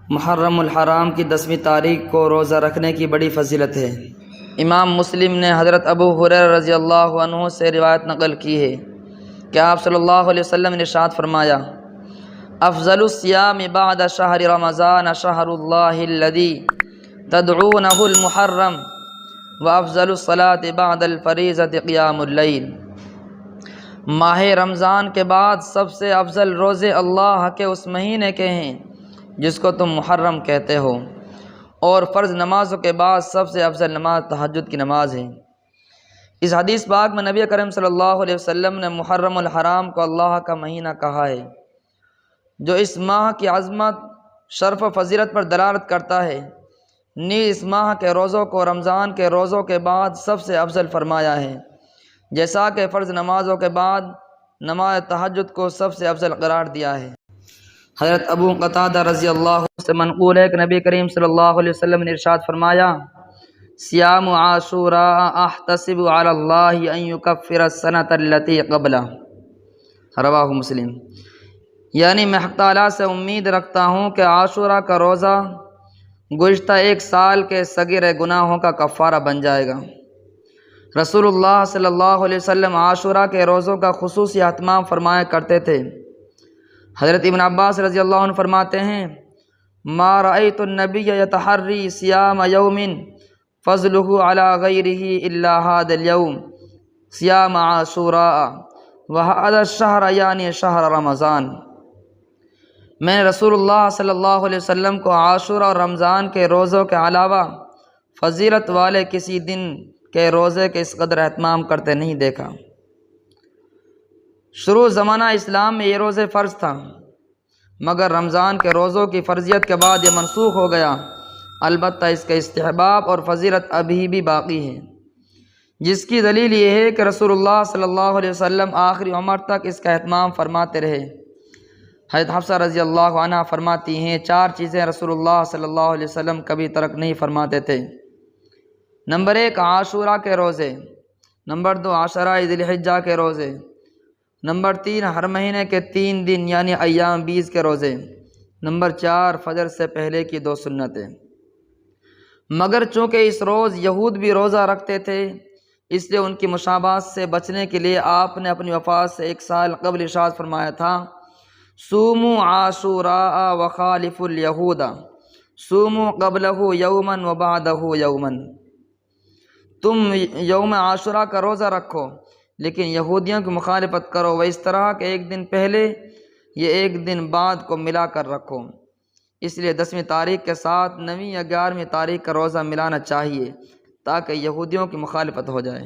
محرم الحرام کی 10ویں تاریخ کو روزہ رکھنے کی بڑی فضیلت ہے۔ امام مسلم نے حضرت ابو ہریرہ رضی اللہ عنہ سے روایت نقل کی ہے کہ آپ صلی اللہ علیہ وسلم نے ارشاد فرمایا: افضل الصیام بعد شہر رمضان شہر اللہ الذی تدعونہ المحرم وافضل الصلاۃ بعد الفریضۃ قیام اللیل۔ ماہ رمضان کے بعد سب سے افضل روزے اللہ کے اس مہینے کے ہیں جس کو تم محرم کہتے ہو، اور فرض نمازوں کے بعد سب سے افضل نماز تہجد کی نماز ہے۔ اس حدیث پاک میں نبی کریم صلی اللہ علیہ وسلم نے محرم الحرام کو اللہ کا مہینہ کہا ہے، جو اس ماہ کی عظمت، شرف و فضیلت پر دلالت کرتا ہے۔ نیز اس ماہ کے روزوں کو رمضان کے روزوں کے بعد سب سے افضل فرمایا ہے، جیسا کہ فرض نمازوں کے بعد نماز تہجد کو سب سے افضل قرار دیا ہے۔ حضرت ابو قتادہ رضی اللہ عنہ سے منقول ہے کہ نبی کریم صلی اللہ علیہ وسلم نے ارشاد فرمایا: صیام عاشوراء احتسب علی اللہ ان یکفر السنۃ التی قبلہ، رواہ مسلم۔ یعنی میں حق تعالیٰ سے امید رکھتا ہوں کہ عاشوراء کا روزہ گزشتہ 1 سال کے صغیر گناہوں کا کفارہ بن جائے گا۔ رسول اللہ صلی اللہ علیہ وسلم عاشوراء کے روزوں کا خصوصی اہتمام فرمایا کرتے تھے۔ حضرت ابن عباس رضی اللہ عنہ فرماتے ہیں: ما رأیت النبی یتحری صیام یوم فضلہ علی غیرہ الا ھذا الیوم صیام عاشوراء وھذا الشہر یعنی شہر رمضان۔ میں نے رسول اللہ صلی اللہ علیہ وسلم کو عاشوراء اور رمضان کے روزوں کے علاوہ فضیلت والے کسی دن کے روزے کے اس قدر اہتمام کرتے نہیں دیکھا۔ شروع زمانہ اسلام میں یہ روزے فرض تھا، مگر رمضان کے روزوں کی فرضیت کے بعد یہ منسوخ ہو گیا۔ البتہ اس کے استحباب اور فضیلت ابھی بھی باقی ہے، جس کی دلیل یہ ہے کہ رسول اللہ صلی اللہ علیہ وسلم آخری عمر تک اس کا اہتمام فرماتے رہے۔ حضرت حفصہ رضی اللہ عنہ فرماتی ہیں: 4 چیزیں رسول اللہ صلی اللہ علیہ وسلم کبھی ترک نہیں فرماتے تھے۔ نمبر 1 عاشوراء کے روزے، نمبر 2 عشرہ ذی الحجہ کے روزے، نمبر 3 ہر مہینے کے 3 دن یعنی ایام بیز کے روزے، نمبر 4 فجر سے پہلے کی 2 سنتیں۔ مگر چونکہ اس روز یہود بھی روزہ رکھتے تھے، اس لیے ان کی مشابہت سے بچنے کے لیے آپ نے اپنی وفات سے 1 سال قبل ارشاد فرمایا تھا: صوموا عاشوراء وخالفوا الیہود صوموا قبلہ یوما وبعدہ یوما۔ تم یوم عاشوراء کا روزہ رکھو، لیکن یہودیوں کی مخالفت کرو، وہ اس طرح کہ 1 دن پہلے یہ 1 دن بعد کو ملا کر رکھو۔ اس لیے 10ویں تاریخ کے ساتھ 9ویں یا 11ویں تاریخ کا روزہ ملانا چاہیے تاکہ یہودیوں کی مخالفت ہو جائے۔